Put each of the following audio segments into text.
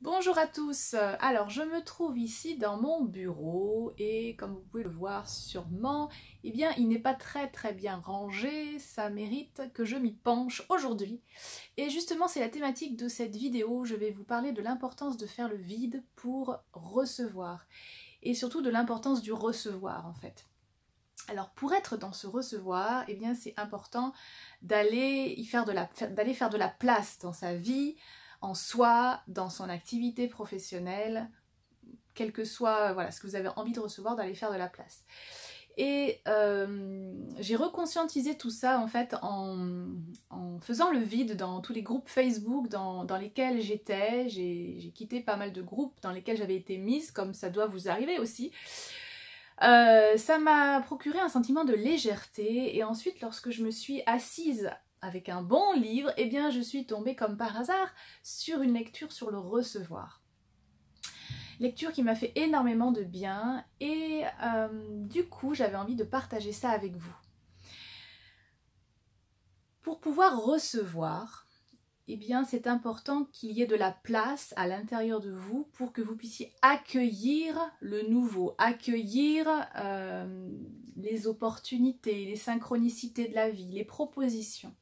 Bonjour à tous, alors je me trouve ici dans mon bureau et comme vous pouvez le voir sûrement, eh bien il n'est pas très bien rangé, ça mérite que je m'y penche aujourd'hui. Et justement c'est la thématique de cette vidéo, je vais vous parler de l'importance de faire le vide pour recevoir et surtout de l'importance du recevoir en fait. Alors pour être dans ce recevoir, eh bien c'est important d'aller faire de la place dans sa vie, en soi, dans son activité professionnelle, quel que soit voilà, ce que vous avez envie de recevoir, d'aller faire de la place. Et j'ai reconscientisé tout ça en fait en faisant le vide dans tous les groupes Facebook dans lesquels j'étais. J'ai quitté pas mal de groupes dans lesquels j'avais été mise, comme ça doit vous arriver aussi. Ça m'a procuré un sentiment de légèreté et ensuite lorsque je me suis assise avec un bon livre, eh bien je suis tombée comme par hasard sur une lecture sur le recevoir. Lecture qui m'a fait énormément de bien et du coup j'avais envie de partager ça avec vous. Pour pouvoir recevoir, eh bien c'est important qu'il y ait de la place à l'intérieur de vous pour que vous puissiez accueillir le nouveau, accueillir les opportunités, les synchronicités de la vie, les propositions.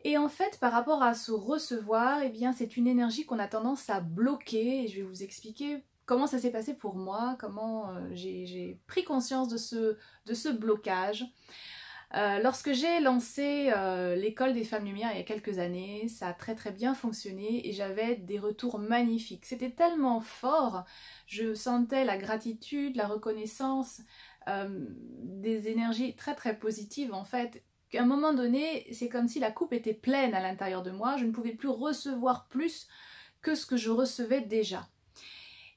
Et en fait, par rapport à ce recevoir, eh bien c'est une énergie qu'on a tendance à bloquer et je vais vous expliquer comment ça s'est passé pour moi, comment j'ai pris conscience de ce blocage. Lorsque j'ai lancé l'école des femmes lumière il y a quelques années, ça a très bien fonctionné et j'avais des retours magnifiques. C'était tellement fort, je sentais la gratitude, la reconnaissance, des énergies très positives en fait. Qu'à un moment donné, c'est comme si la coupe était pleine à l'intérieur de moi, je ne pouvais plus recevoir plus que ce que je recevais déjà.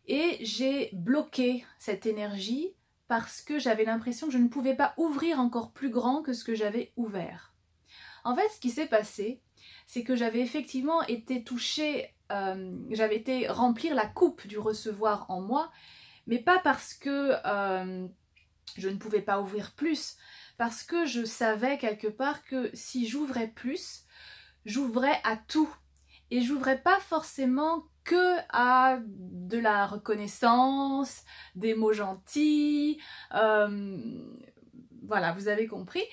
Et j'ai bloqué cette énergie parce que j'avais l'impression que je ne pouvais pas ouvrir encore plus grand que ce que j'avais ouvert. En fait, ce qui s'est passé, c'est que j'avais effectivement été touchée, j'avais été remplir la coupe du recevoir en moi, mais pas parce que je ne pouvais pas ouvrir plus, parce que je savais quelque part que si j'ouvrais plus, j'ouvrais à tout. Et j'ouvrais pas forcément que à de la reconnaissance, des mots gentils, voilà, vous avez compris.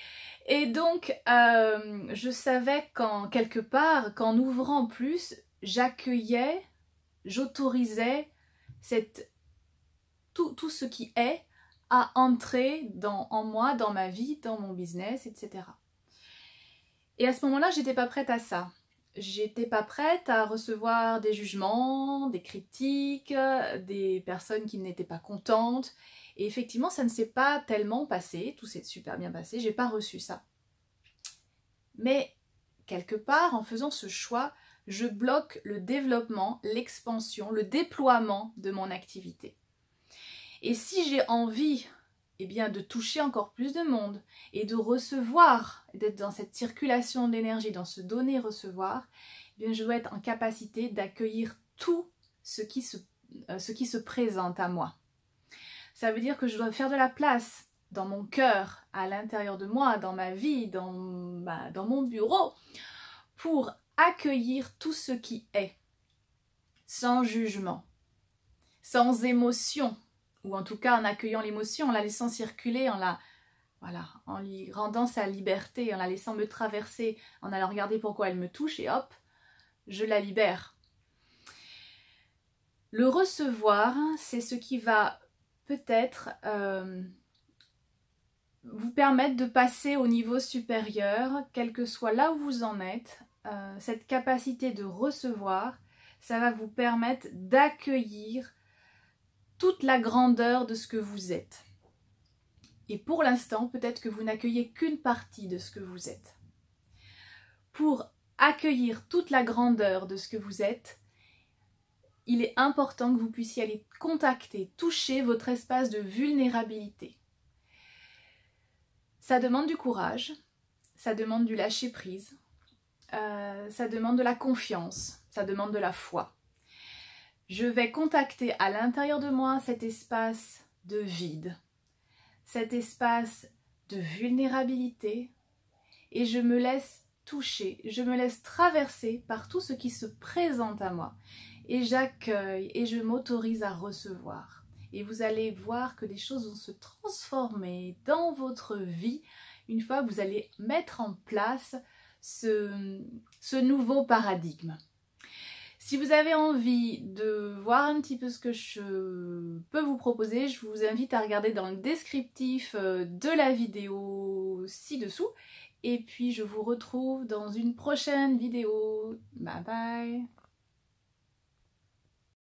Et donc, je savais qu'en quelque part, qu'en ouvrant plus, j'accueillais, j'autorisais tout ce qui est à entrer en moi, dans ma vie, dans mon business, etc. Et à ce moment-là, j'étais pas prête à ça. J'étais pas prête à recevoir des jugements, des critiques, des personnes qui n'étaient pas contentes. Et effectivement, ça ne s'est pas tellement passé, tout s'est super bien passé, j'ai pas reçu ça. Mais quelque part, en faisant ce choix, je bloque le développement, l'expansion, le déploiement de mon activité. Et si j'ai envie eh bien, de toucher encore plus de monde et de recevoir, d'être dans cette circulation d'énergie, dans ce donner-recevoir, eh bien, je dois être en capacité d'accueillir tout ce qui se présente à moi. Ça veut dire que je dois faire de la place dans mon cœur, à l'intérieur de moi, dans ma vie, dans mon bureau, pour accueillir tout ce qui est, sans jugement, sans émotion, ou en tout cas en accueillant l'émotion, en la laissant circuler, en lui rendant sa liberté, en la laissant me traverser, en allant regarder pourquoi elle me touche et hop, je la libère. Le recevoir, c'est ce qui va peut-être vous permettre de passer au niveau supérieur, quel que soit là où vous en êtes. Cette capacité de recevoir, ça va vous permettre d'accueillir toute la grandeur de ce que vous êtes. Et pour l'instant, peut-être que vous n'accueillez qu'une partie de ce que vous êtes. Pour accueillir toute la grandeur de ce que vous êtes, il est important que vous puissiez aller contacter, toucher votre espace de vulnérabilité. Ça demande du courage, ça demande du lâcher-prise, ça demande de la confiance, ça demande de la foi. Je vais contacter à l'intérieur de moi cet espace de vide, cet espace de vulnérabilité et je me laisse toucher, je me laisse traverser par tout ce qui se présente à moi et j'accueille et je m'autorise à recevoir. Et vous allez voir que des choses vont se transformer dans votre vie une fois que vous allez mettre en place ce nouveau paradigme. Si vous avez envie de voir un petit peu ce que je peux vous proposer, je vous invite à regarder dans le descriptif de la vidéo ci-dessous. Et puis je vous retrouve dans une prochaine vidéo. Bye bye!